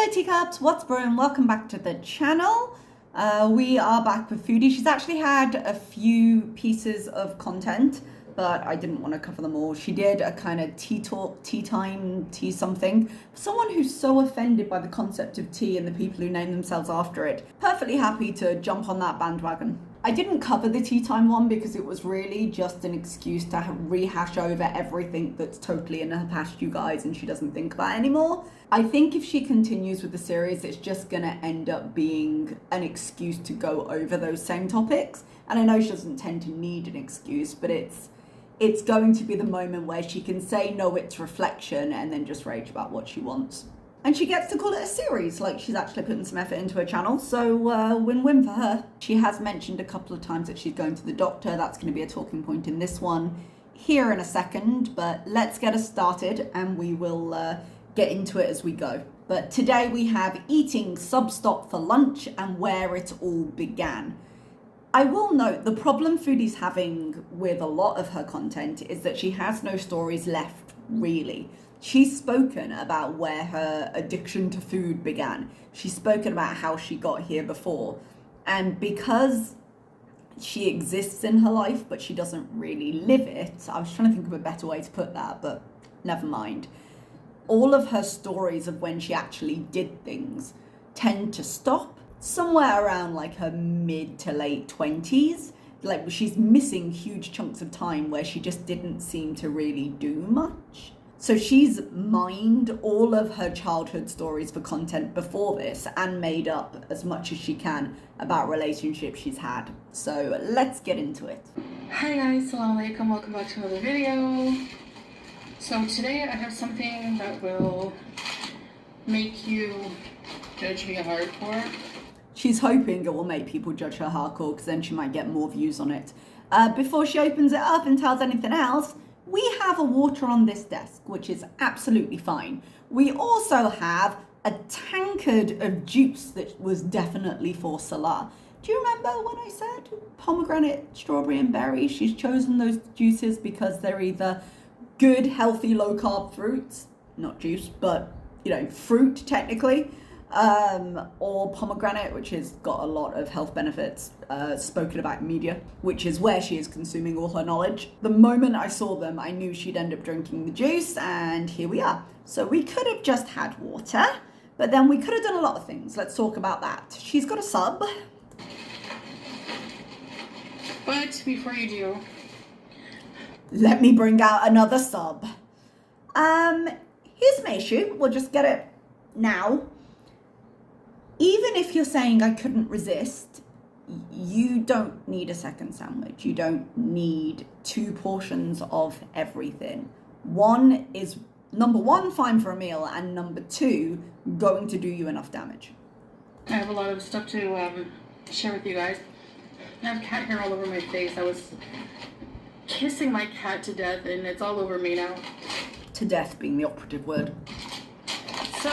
Hello teacups, what's brewing? Welcome back to the channel. We are back with Foodie. She's actually had a few pieces of content, but I didn't want to cover them all. She did a kind of tea talk, tea time, tea something. For someone who's so offended by the concept of tea and the people who name themselves after it, perfectly happy to jump on that bandwagon. I didn't cover the tea time one because it was really just an excuse to rehash over everything that's totally in her past, you guys, and she doesn't think about it anymore. I think if she continues with the series, it's just going to end up being an excuse to go over those same topics. And I know she doesn't tend to need an excuse, but it's going to be the moment where she can say, no, it's reflection, and then just rage about what she wants. And she gets to call it a series, like she's actually putting some effort into her channel, so win-win for her. She has mentioned a couple of times that she's going to the doctor. That's going to be a talking point in this one here in a second, but let's get us started and we will get into it as we go. But today we have eating sub-stop for lunch and where it all began. I will note the problem Foodie's having with a lot of her content is that she has no stories left, really. She's spoken about where her addiction to food began. She's spoken about how she got here before. And because she exists in her life, but she doesn't really live it, I was trying to think of a better way to put that, but never mind. All of her stories of when she actually did things tend to stop somewhere around like her mid to late 20s. Like she's missing huge chunks of time where she just didn't seem to really do much. So she's mined all of her childhood stories for content before this and made up as much as she can about relationships she's had. So let's get into it. Hi guys, Assalamu alaikum, welcome back to another video. So today I have something that will make you judge me hardcore. She's hoping it will make people judge her hardcore because then she might get more views on it. Before she opens it up and tells anything else, we have a water on this desk, which is absolutely fine. We also have a tankard of juice that was definitely for Salah. Do you remember when I said pomegranate, strawberry and berry? She's chosen those juices because they're either good, healthy, low-carb fruits, not juice, but, you know, fruit technically, or pomegranate, which has got a lot of health benefits spoken about in media, which is where she is consuming all her knowledge. The moment I saw them, I knew she'd end up drinking the juice, and here we are. So we could have just had water, but then we could have done a lot of things. Let's talk about that. She's got a sub. But before you do, let me bring out another sub. Here's my issue. We'll just get it now. Even if you're saying I couldn't resist, you don't need a second sandwich. You don't need two portions of everything. One is, number one, fine for a meal, and number two, going to do you enough damage. I have a lot of stuff to share with you guys. I have cat hair all over my face. I was kissing my cat to death and it's all over me now. To death being the operative word. So,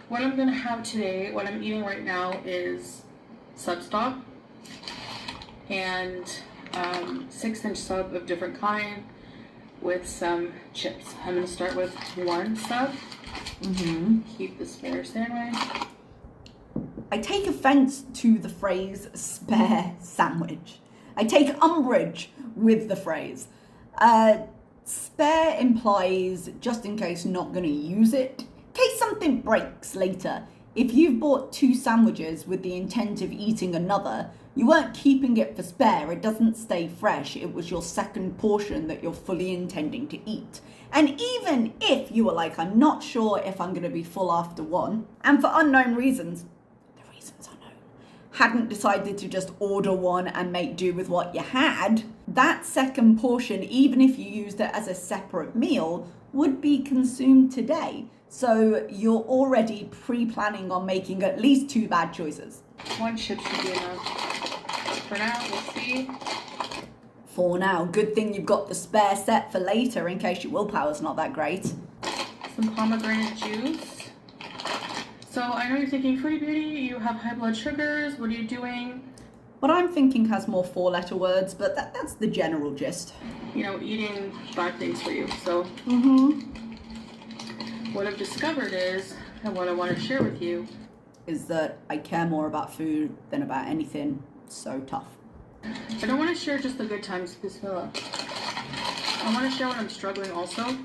what I'm gonna have today, what I'm eating right now is sub stock and 6-inch sub of different kind with some chips. I'm gonna start with one sub. Keep the spare sandwich. I take offense to the phrase spare sandwich. I take umbrage with the phrase. Spare implies just in case not going to use it, in case something breaks later. If you've bought 2 sandwiches with the intent of eating another, you weren't keeping it for spare. It doesn't stay fresh. It was your second portion that you're fully intending to eat. And even if you were like, I'm not sure if I'm going to be full after one, and for unknown reasons, hadn't decided to just order one and make do with what you had, that second portion, even if you used it as a separate meal, would be consumed today. So you're already pre-planning on making at least 2 bad choices. One chip should be enough. For now, we'll see. For now. Good thing you've got the spare set for later in case your willpower's not that great. Some pomegranate juice. So I know you're thinking, Foodie Beauty, you have high blood sugars, what are you doing? What I'm thinking has more 4-letter words, but that's the general gist. You know, eating bad things for you, so. what I've discovered is, and what I want to share with you, is that I care more about food than about anything so tough. I don't want to share just the good times, Bismillah. I want to share when I'm struggling also.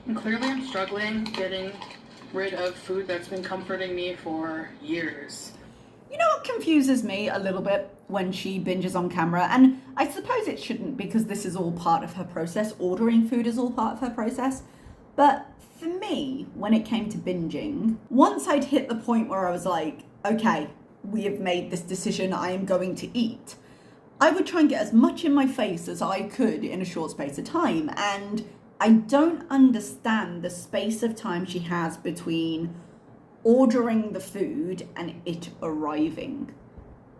And clearly I'm struggling getting rid of food that's been comforting me for years. You know what confuses me a little bit when she binges on camera? And I suppose it shouldn't, because this is all part of her process. Ordering food is all part of her process. But for me, when it came to binging, once I'd hit the point where I was like, okay, we have made this decision, I am going to eat, I would try and get as much in my face as I could in a short space of time. And I don't understand the space of time she has between ordering the food and it arriving,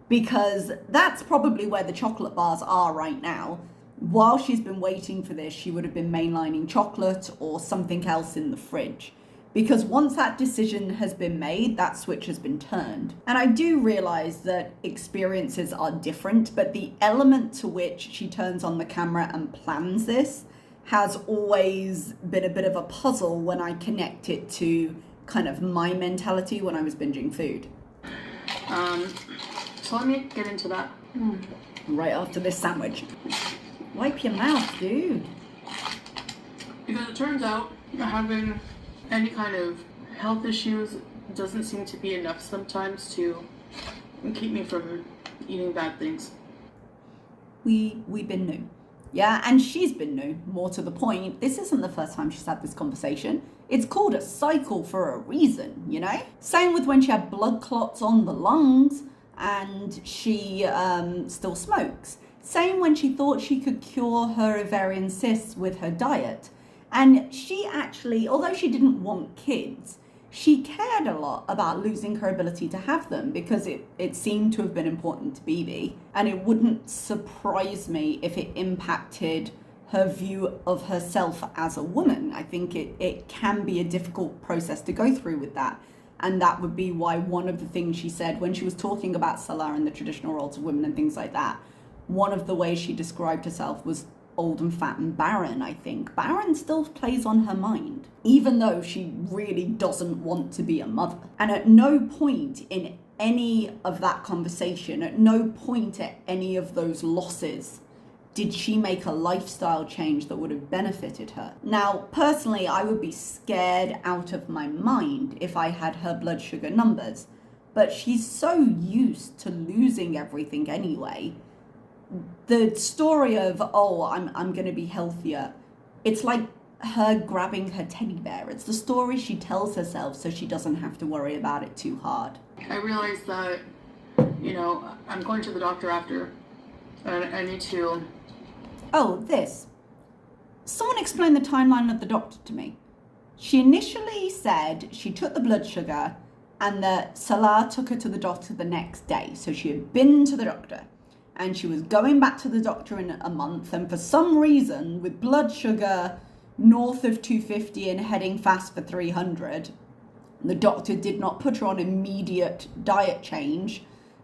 because that's probably where the chocolate bars are right now. While she's been waiting for this, she would have been mainlining chocolate or something else in the fridge, because once that decision has been made, that switch has been turned. And I do realize that experiences are different, but the element to which she turns on the camera and plans this has always been a bit of a puzzle when I connect it to kind of my mentality when I was binging food. So let me get into that. Right after this sandwich. Wipe your mouth, dude. Because it turns out having any kind of health issues doesn't seem to be enough sometimes to keep me from eating bad things. We've been new. Yeah, and she's been new. More to the point, this isn't the first time she's had this conversation. It's called a cycle for a reason, you know? Same with when she had blood clots on the lungs and she still smokes. Same when she thought she could cure her ovarian cysts with her diet. And she actually, although she didn't want kids, she cared a lot about losing her ability to have them, because it seemed to have been important to Bibi. And it wouldn't surprise me if it impacted her view of herself as a woman. I think it can be a difficult process to go through with that. And that would be why one of the things she said when she was talking about Salah and the traditional roles of women and things like that, one of the ways she described herself was old and fat and barren. I think barren still plays on her mind, even though she really doesn't want to be a mother. And at no point in any of that conversation, at no point at any of those losses, did she make a lifestyle change that would have benefited her. Now, personally, I would be scared out of my mind if I had her blood sugar numbers, but she's so used to losing everything anyway. The story of, oh, I'm going to be healthier, it's like her grabbing her teddy bear. It's the story she tells herself so she doesn't have to worry about it too hard. I realized that, I'm going to the doctor after, and I need to... Oh, this. Someone explained the timeline of the doctor to me. She initially said she took the blood sugar and that Salah took her to the doctor the next day. So she had been to the doctor and she was going back to the doctor in a month. And for some reason, with blood sugar north of 250 and heading fast for 300, the doctor did not put her on immediate diet change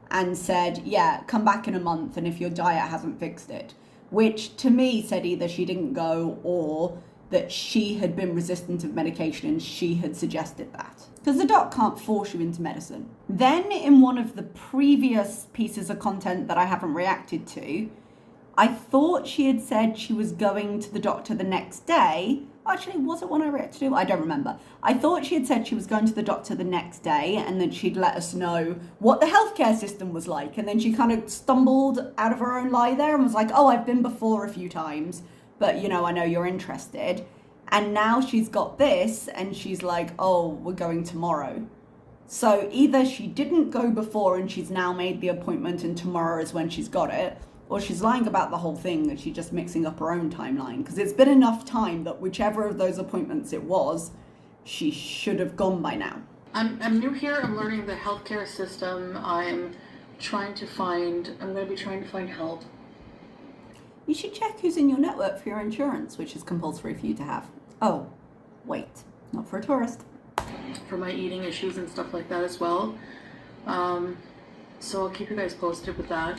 and said, yeah, come back in a month and if your diet hasn't fixed it. Which to me said either she didn't go or that she had been resistant of medication and she had suggested that. Because the doc can't force you into medicine. Then in one of the previous pieces of content that I haven't reacted to, I thought she had said she was going to the doctor the next day. Actually, was it one I reacted to? I don't remember. I thought she had said she was going to the doctor the next day and then she'd let us know what the healthcare system was like. And then she kind of stumbled out of her own lie there and was like, oh, I've been before a few times, but I know you're interested. And now she's got this and she's like, oh, we're going tomorrow. So either she didn't go before and she's now made the appointment and tomorrow is when she's got it, or she's lying about the whole thing and she's just mixing up her own timeline, because it's been enough time that whichever of those appointments it was, she should have gone by now. I'm new here. I'm learning the healthcare system. I'm going to be trying to find help. You should check who's in your network for your insurance, which is compulsory for you to have. Oh, wait, not for a tourist. For my eating issues and stuff like that as well. So I'll keep you guys posted with that.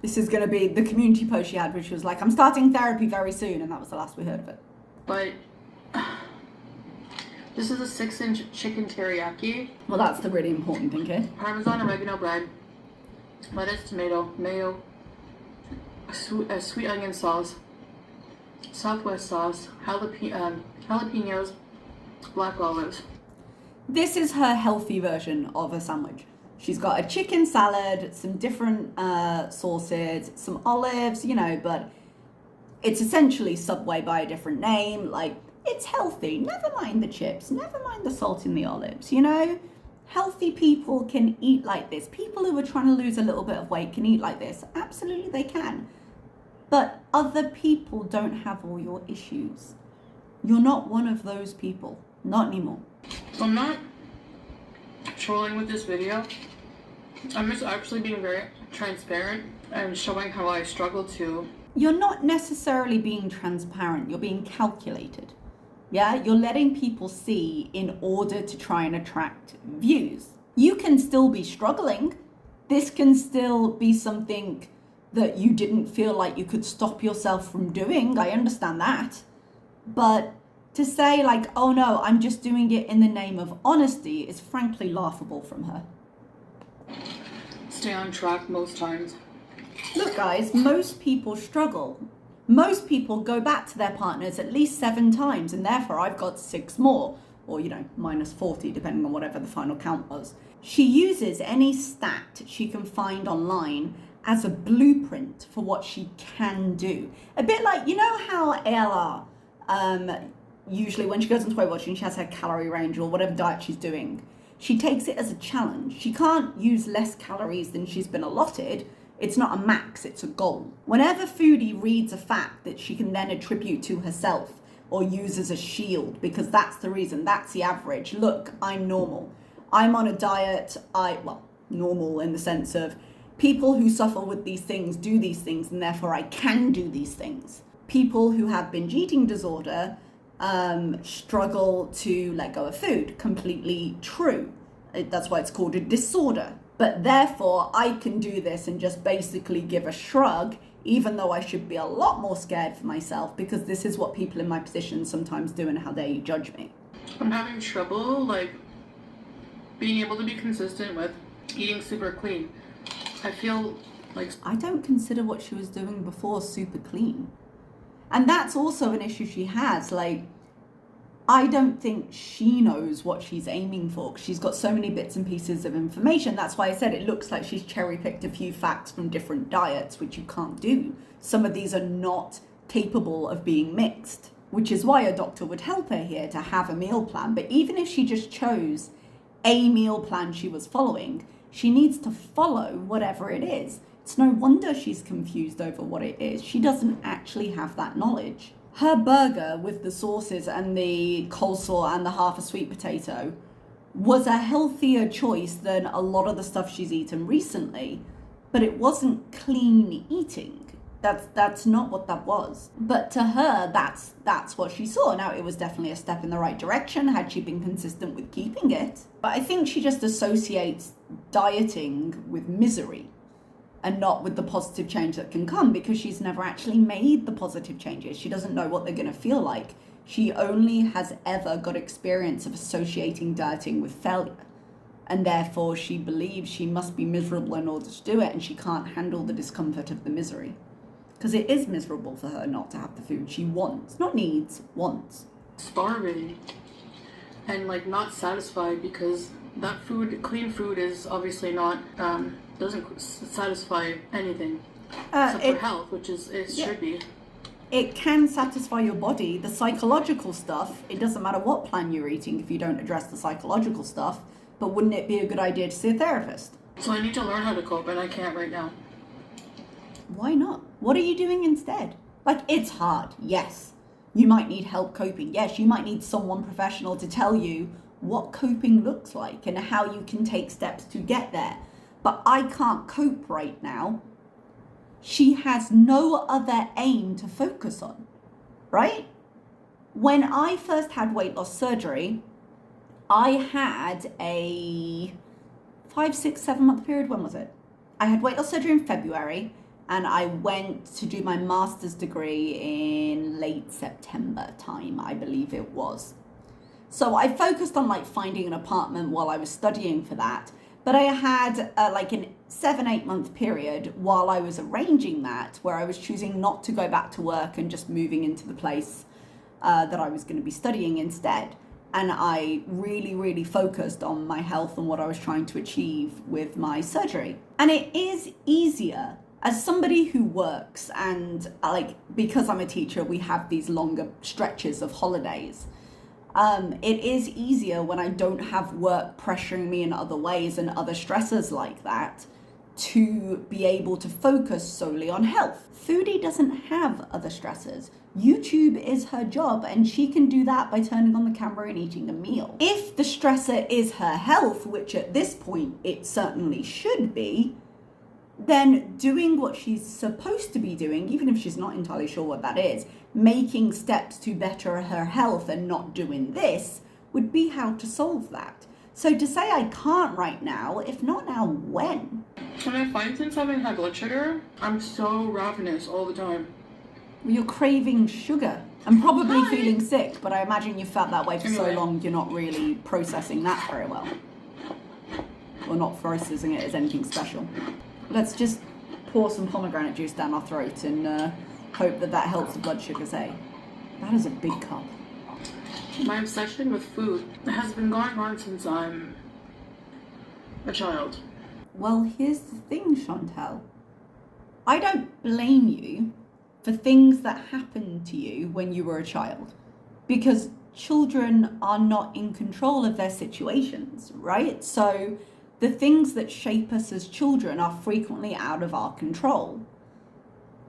This is going to be the community post she had, which was like, I'm starting therapy very soon, and that was the last we heard of it. but this is a 6-inch chicken teriyaki. Well, that's the really important thing here. Parmesan oregano bread, lettuce, tomato, mayo, a sweet onion sauce, Southwest sauce, jalapenos, black olives. This is her healthy version of a sandwich. She's got a chicken salad, some different sauces, some olives, you know, but it's essentially Subway by a different name. Like, it's healthy. Never mind the chips. Never mind the salt in the olives, you know? Healthy people can eat like this. People who are trying to lose a little bit of weight can eat like this. Absolutely, they can. But other people don't have all your issues. You're not one of those people. Not anymore. So I'm not trolling with this video. I'm just actually being very transparent and showing how I struggle to. You're not necessarily being transparent. You're being calculated. Yeah, you're letting people see in order to try and attract views. You can still be struggling. This can still be something that you didn't feel like you could stop yourself from doing. I understand that. But to say like, oh no, I'm just doing it in the name of honesty is frankly laughable from her. Stay on track most times. Look guys, most people struggle. Most people go back to their partners at least 7 times, and therefore I've got 6 more, or you know, minus 40, depending on whatever the final count was. She uses any stat she can find online as a blueprint for what she can do. A bit like, you know how ALR, usually when she goes on Weight Watching, she has her calorie range or whatever diet she's doing. She takes it as a challenge. She can't use less calories than she's been allotted. It's not a max, it's a goal. Whenever Foodie reads a fact that she can then attribute to herself or use as a shield, because that's the reason, that's the average. Look, I'm normal. I'm on a diet, normal in the sense of people who suffer with these things do these things, and therefore I can do these things. People who have binge eating disorder struggle to let go of food. Completely true. That's why it's called a disorder. But therefore, I can do this and just basically give a shrug, even though I should be a lot more scared for myself, because this is what people in my position sometimes do, and how they judge me. I'm having trouble, like, being able to be consistent with eating super clean. I feel like... I don't consider what she was doing before super clean. And that's also an issue she has. Like, I don't think she knows what she's aiming for. She's got so many bits and pieces of information. That's why I said it looks like she's cherry-picked a few facts from different diets, which you can't do. Some of these are not capable of being mixed, which is why a doctor would help her here to have a meal plan. But even if she just chose a meal plan she was following, she needs to follow whatever it is. It's no wonder she's confused over what it is. She doesn't actually have that knowledge. Her burger with the sauces and the coleslaw and the half a sweet potato was a healthier choice than a lot of the stuff she's eaten recently, but it wasn't clean eating. That's not what that was. But to her, that's what she saw. Now, it was definitely a step in the right direction had she been consistent with keeping it. But I think she just associates dieting with misery and not with the positive change that can come, because she's never actually made the positive changes. She doesn't know what they're going to feel like. She only has ever got experience of associating dieting with failure. And therefore, she believes she must be miserable in order to do it, and she can't handle the discomfort of the misery. Because it is miserable for her not to have the food she wants. Not needs, wants. Starving. And, like, not satisfied, because that food, clean food, is obviously not... doesn't satisfy anything except for health, which is it should be. It can satisfy your body. The psychological stuff, it doesn't matter what plan you're eating if you don't address the psychological stuff, but wouldn't it be a good idea to see a therapist? So I need to learn how to cope, and I can't right now. Why not? What are you doing instead? Like, it's hard, yes. You might need help coping. Yes, you might need someone professional to tell you what coping looks like and how you can take steps to get there. But I can't cope right now. She has no other aim to focus on, right? When I first had weight loss surgery, I had a 5, 6, 7 month period. When was it? I had weight loss surgery in February, and I went to do my master's degree in late September time, I believe it was. So I focused on like finding an apartment while I was studying for that. But I had like a 7-8 month period while I was arranging that, where I was choosing not to go back to work and just moving into the place that I was going to be studying instead. And I really, really focused on my health and what I was trying to achieve with my surgery. And it is easier as somebody who works, and like, because I'm a teacher, we have these longer stretches of holidays. It is easier when I don't have work pressuring me in other ways and other stressors like that to be able to focus solely on health. Foodie doesn't have other stressors. YouTube is her job, and she can do that by turning on the camera and eating a meal. If the stressor is her health, which at this point it certainly should be, then doing what she's supposed to be doing, even if she's not entirely sure what that is, making steps to better her health and not doing this, would be how to solve that. So to say I can't right now, if not now, when? When I find since having high blood sugar, I'm so ravenous all the time. You're craving sugar and probably feeling sick, but I imagine you've felt that way for so long you're not really processing that very well. Or not processing it as anything special. Let's just pour some pomegranate juice down our throat and hope that that helps the blood sugar say. That is a big cup. My obsession with food has been going on since I'm a child. Well, here's the thing, Chantal. I don't blame you for things that happened to you when you were a child, because children are not in control of their situations, right? So the things that shape us as children are frequently out of our control.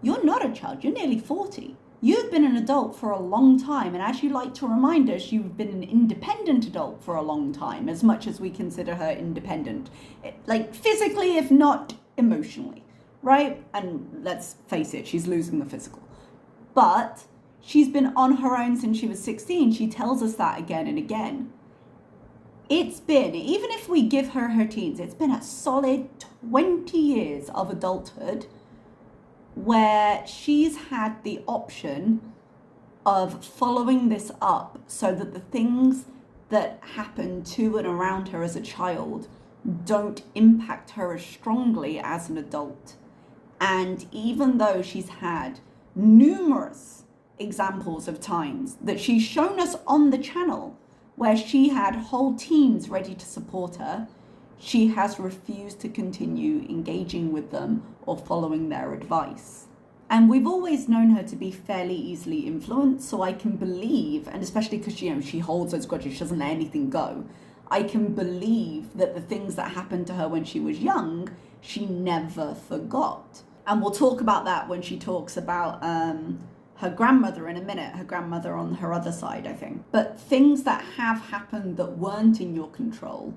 You're not a child, you're nearly 40. You've been an adult for a long time, and as you like to remind us, you've been an independent adult for a long time, as much as we consider her independent. Like physically, if not emotionally, right? And let's face it, she's losing the physical. But she's been on her own since she was 16. She tells us that again and again. It's been, even if we give her her teens, it's been a solid 20 years of adulthood where she's had the option of following this up so that the things that happen to and around her as a child don't impact her as strongly as an adult. And even though she's had numerous examples of times that she's shown us on the channel where she had whole teams ready to support her, she has refused to continue engaging with them or following their advice. And we've always known her to be fairly easily influenced, so I can believe, and especially because she holds those grudges, she doesn't let anything go, I can believe that the things that happened to her when she was young, she never forgot. And we'll talk about that when she talks about her grandmother in a minute, her grandmother on her other side, I think. But things that have happened that weren't in your control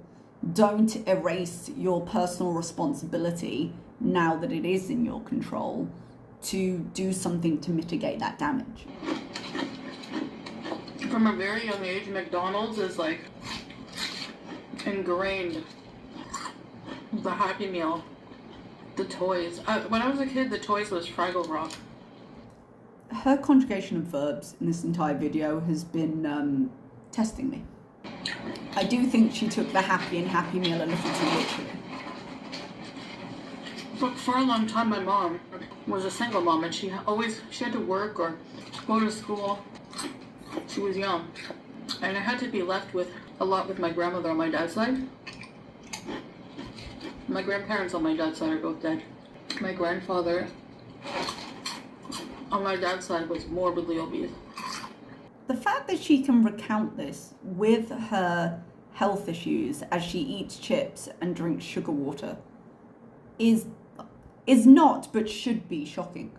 don't erase your personal responsibility now that it is in your control to do something to mitigate that damage. From a very young age, McDonald's is like ingrained. The Happy Meal, the toys. When I was a kid, the toys was Fraggle Rock. Her conjugation of verbs in this entire video has been testing me. I do think she took the happy and Happy Meal a little too literally. But for a long time, my mom was a single mom, and she had to work or go to school. She was young, and I had to be left with a lot with my grandmother on my dad's side. My grandparents on my dad's side are both dead. My grandfather on my dad's side was morbidly obese. The fact that she can recount this with her health issues as she eats chips and drinks sugar water is not, but should be, shocking.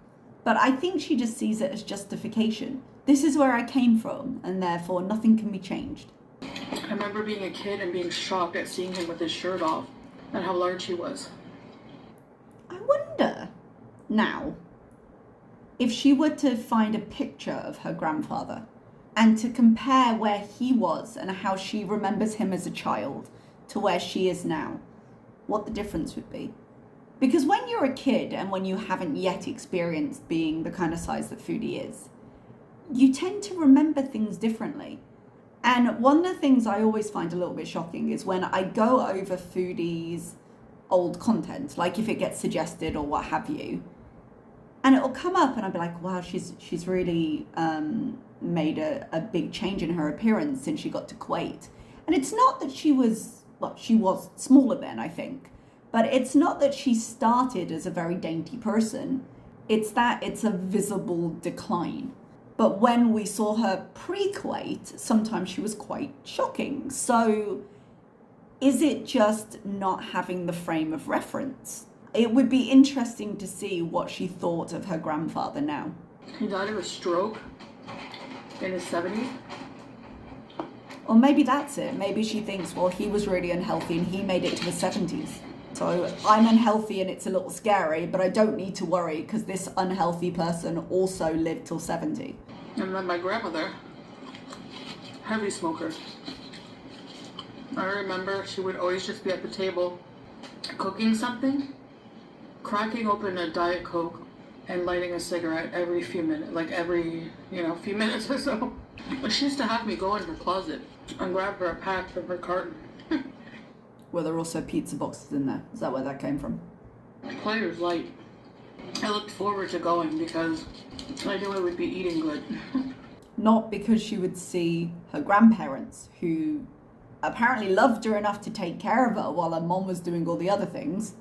But I think she just sees it as justification. This is where I came from, and therefore nothing can be changed. I remember being a kid and being shocked at seeing him with his shirt off and how large he was. I wonder now if she were to find a picture of her grandfather and to compare where he was and how she remembers him as a child to where she is now, what the difference would be. Because when you're a kid and when you haven't yet experienced being the kind of size that Foodie is, you tend to remember things differently. And one of the things I always find a little bit shocking is when I go over Foodie's old content, like if it gets suggested or what have you, and it'll come up and I'll be like, wow, she's really made a big change in her appearance since she got to Kuwait. And it's not that she was smaller then, I think, but it's not that she started as a very dainty person. It's that it's a visible decline. But when we saw her pre-Kuwait, sometimes she was quite shocking. So is it just not having the frame of reference? It would be interesting to see what she thought of her grandfather now. He died of a stroke in his 70s. Or maybe that's it. Maybe she thinks, well, he was really unhealthy and he made it to the 70s. So I'm unhealthy and it's a little scary, but I don't need to worry because this unhealthy person also lived till 70. And then my grandmother, heavy smoker. I remember she would always just be at the table cooking something, cracking open a Diet Coke and lighting a cigarette every few minutes, like every, few minutes or so. But she used to have me go in her closet and grab her a pack from her carton. Were there also pizza boxes in there? Is that where that came from? Players Light. I looked forward to going because I knew I would be eating good. Not because she would see her grandparents, who apparently loved her enough to take care of her while her mom was doing all the other things.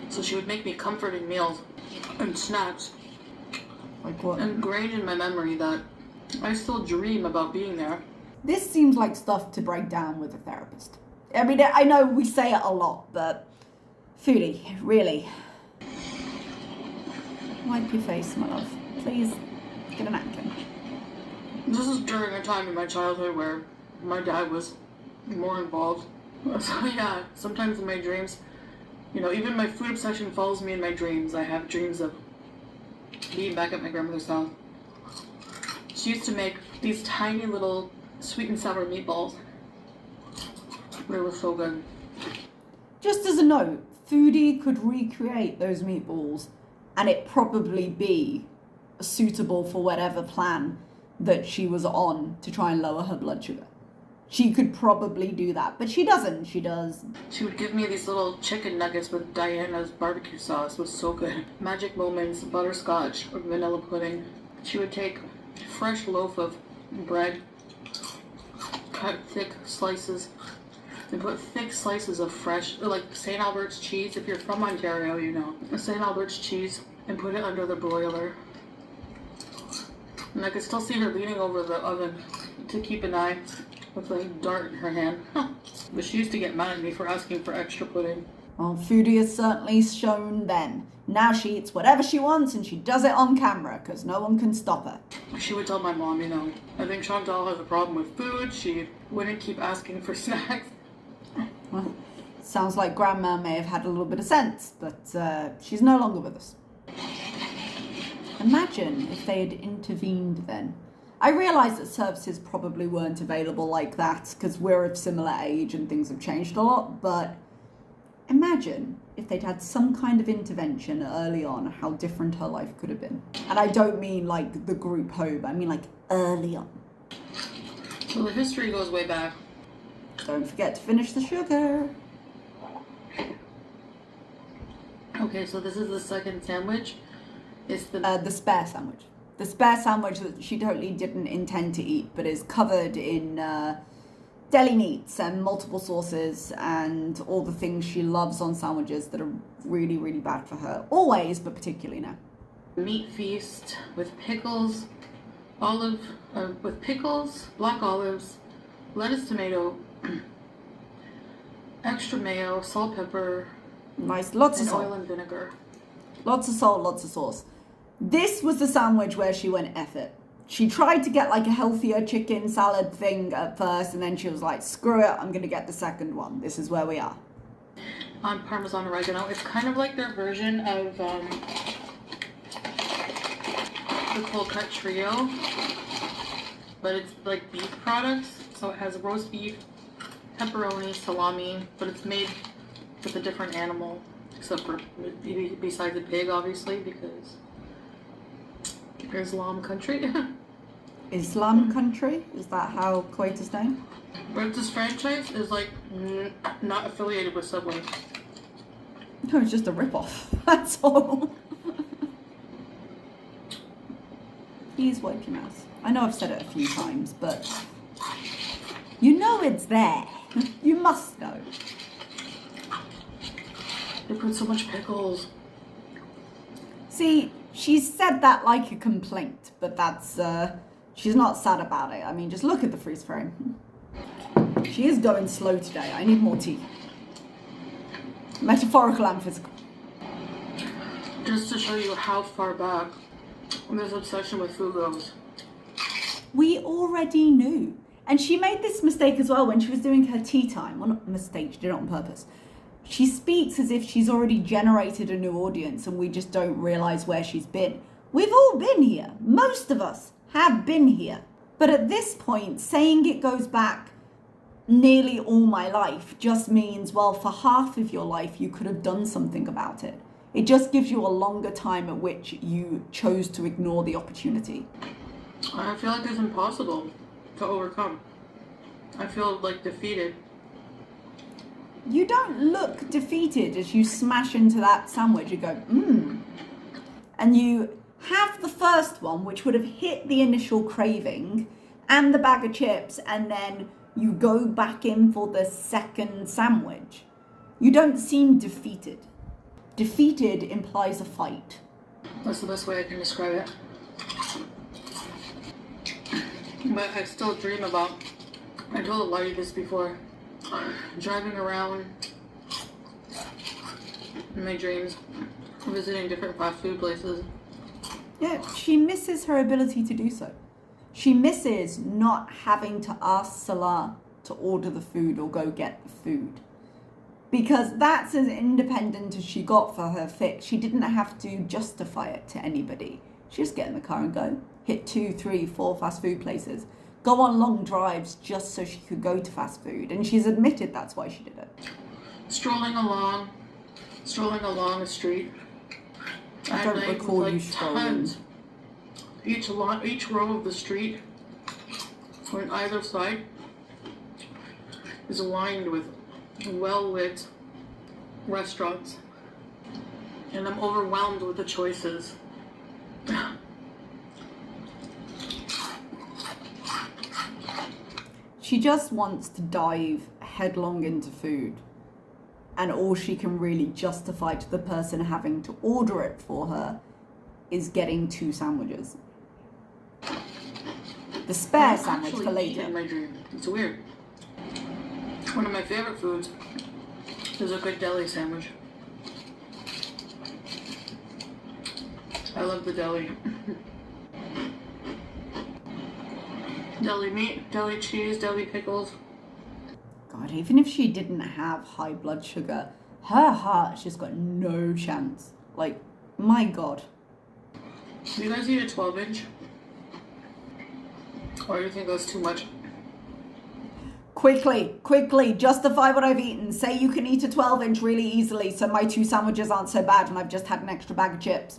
So she would make me comforting meals and snacks. Like what? Ingrained in my memory that I still dream about being there. This seems like stuff to break down with a therapist. I mean, I know we say it a lot, but Foodie, really. Wipe your face, my love. Please, get a napkin. This is during a time in my childhood where my dad was more involved. So yeah, sometimes in my dreams, even my food obsession follows me in my dreams. I have dreams of being back at my grandmother's house. She used to make these tiny little sweet and sour meatballs. They were so good. Just as a note, Foodie could recreate those meatballs and it probably be suitable for whatever plan that she was on to try and lower her blood sugar. She could probably do that, but she doesn't. She does. She would give me these little chicken nuggets with Diana's barbecue sauce. It was so good. Magic Moments, butterscotch, or vanilla pudding. She would take a fresh loaf of bread, cut thick slices, and put thick slices of fresh, like St. Albert's cheese. If you're from Ontario, you know. St. Albert's cheese, and put it under the broiler. And I could still see her leaning over the oven to keep an eye with a dart in her hand. But she used to get mad at me for asking for extra pudding. Well, Foodie has certainly shown then. Now she eats whatever she wants and she does it on camera because no one can stop her. She would tell my mom, I think Chantal has a problem with food. She wouldn't keep asking for snacks. Well, sounds like Grandma may have had a little bit of sense, but she's no longer with us. Imagine if they had intervened then. I realise that services probably weren't available like that because we're of similar age and things have changed a lot, but imagine if they'd had some kind of intervention early on, how different her life could have been. And I don't mean like the group home, I mean like early on. Well, the history goes way back. Don't forget to finish the sugar. Okay, so this is the second sandwich. It's the spare sandwich. The spare sandwich that she totally didn't intend to eat, but is covered in deli meats and multiple sauces and all the things she loves on sandwiches that are really, really bad for her. Always, but particularly now. meat feast with pickles, black olives, lettuce, tomato, extra mayo, salt, pepper, Nice, lots of and salt. oil and vinegar. Lots of salt, lots of sauce. This was the sandwich where she went F it. She tried to get like a healthier chicken salad thing at first, and then she was like, screw it, I'm going to get the second one. This is where we are. On Parmesan oregano. It's kind of like their version of the cold cut trio, but it's like beef products. So it has roast beef, pepperoni, salami, but it's made with a different animal. except for besides the pig, obviously, because Islam country. Islam country? Is that how Kuwait is known? But this franchise is like not affiliated with Subway. No, it's just a rip-off. That's all. Please wipe your mouth. I know I've said it a few times, but you know it's there. You must know. They put so much pickles. See, she's said that like a complaint, but that's, she's not sad about it. I mean, just look at the freeze frame. She is going slow today. I need more tea. Metaphorical and physical. Just to show you how far back this obsession with food goes. We already knew. And she made this mistake as well when she was doing her tea time. Well, not a mistake, she did it on purpose. She speaks as if she's already generated a new audience and we just don't realise where she's been. We've all been here. Most of us have been here. But at this point, saying it goes back nearly all my life just means, well, for half of your life, you could have done something about it. It just gives you a longer time at which you chose to ignore the opportunity. I feel like it's impossible to overcome. I feel like defeated. You don't look defeated as you smash into that sandwich. You go, and you have the first one, which would have hit the initial craving, and the bag of chips, and then you go back in for the second sandwich. You don't seem defeated. Defeated implies a fight. That's the best way I can describe it. But I still dream about, I told a lady this before, driving around in my dreams, visiting different fast food places. Yeah, she misses her ability to do so. She misses not having to ask Salah to order the food or go get the food. Because that's as independent as she got for her fix. She didn't have to justify it to anybody. She just get in the car and go. Hit 2, 3, 4 fast food places. Go on long drives just so she could go to fast food. And she's admitted that's why she did it. Strolling along a street. I don't recall you strolling. Each row of the street on either side is lined with well-lit restaurants, and I'm overwhelmed with the choices. She just wants to dive headlong into food, and all she can really justify to the person having to order it for her is getting 2 sandwiches. The spare sandwich for later. In my dream. It's weird. One of my favorite foods is a good deli sandwich. I love the deli. Deli meat, deli cheese, deli pickles. God, even if she didn't have high blood sugar, her heart's just got no chance. Like, my God. Do you guys eat a 12-inch? Or do you think that's too much? Quickly, justify what I've eaten. Say you can eat a 12-inch really easily so my 2 sandwiches aren't so bad and I've just had an extra bag of chips.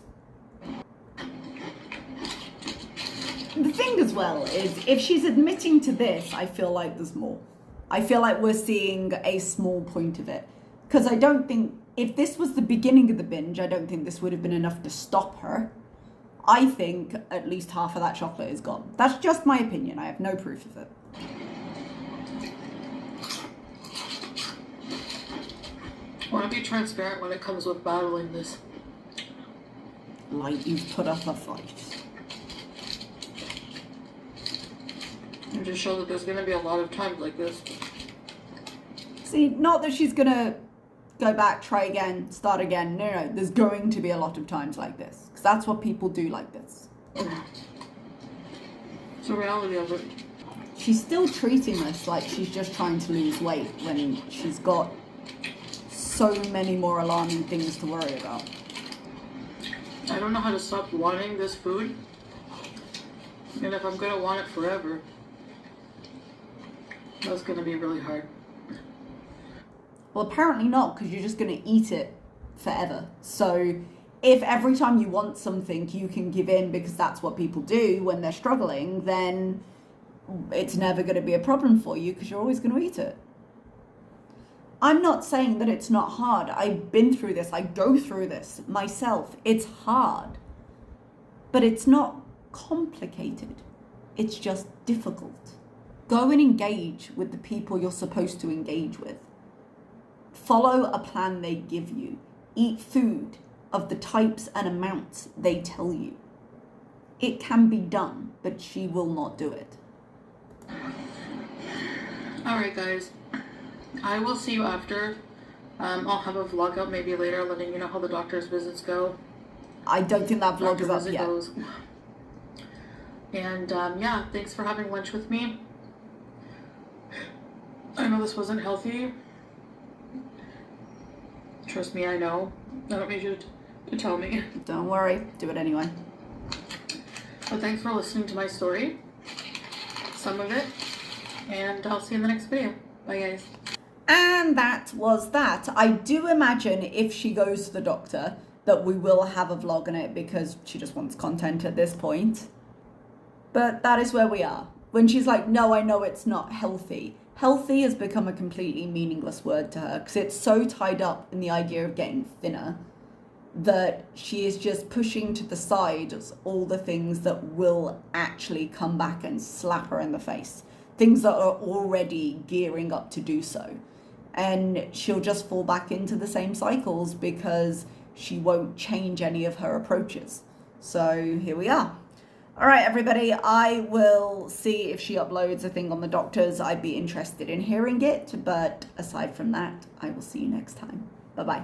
The thing as well is, if she's admitting to this, I feel like there's more. I feel like we're seeing a small point of it. Because I don't think, if this was the beginning of the binge, I don't think this would have been enough to stop her. I think at least half of that chocolate is gone. That's just my opinion. I have no proof of it. I want to be transparent when it comes with battling this. Like you've put up a fight. And just show that there's going to be a lot of times like this. See, not that she's going to go back, try again, start again. No. There's going to be a lot of times like this. Because that's what people do like this. It's the reality of it. She's still treating this like she's just trying to lose weight when she's got so many more alarming things to worry about. I don't know how to stop wanting this food. And if I'm going to want it forever, that's going to be really hard. Well, apparently not, because you're just going to eat it forever. So if every time you want something you can give in because that's what people do when they're struggling, then it's never going to be a problem for you because you're always going to eat it. I'm not saying that it's not hard. I've been through this. I go through this myself. It's hard. But it's not complicated. It's just difficult. Go and engage with the people you're supposed to engage with. Follow a plan they give you. Eat food of the types and amounts they tell you. It can be done, but she will not do it. Alright guys, I will see you after. I'll have a vlog out maybe later letting you know how the doctor's visits go. I don't think that vlog is up yet. Goes. And yeah, thanks for having lunch with me. I know this wasn't healthy. Trust me, I know. I don't need you to tell me. Don't worry, do it anyway. But thanks for listening to my story. Some of it. And I'll see you in the next video. Bye guys. And that was that. I do imagine if she goes to the doctor that we will have a vlog on it because she just wants content at this point. But that is where we are. When she's like, no, I know it's not healthy. Healthy has become a completely meaningless word to her because it's so tied up in the idea of getting thinner that she is just pushing to the side all the things that will actually come back and slap her in the face. Things that are already gearing up to do so. And she'll just fall back into the same cycles because she won't change any of her approaches. So here we are. All right, everybody, I will see if she uploads a thing on the doctors. I'd be interested in hearing it. But aside from that, I will see you next time. Bye-bye.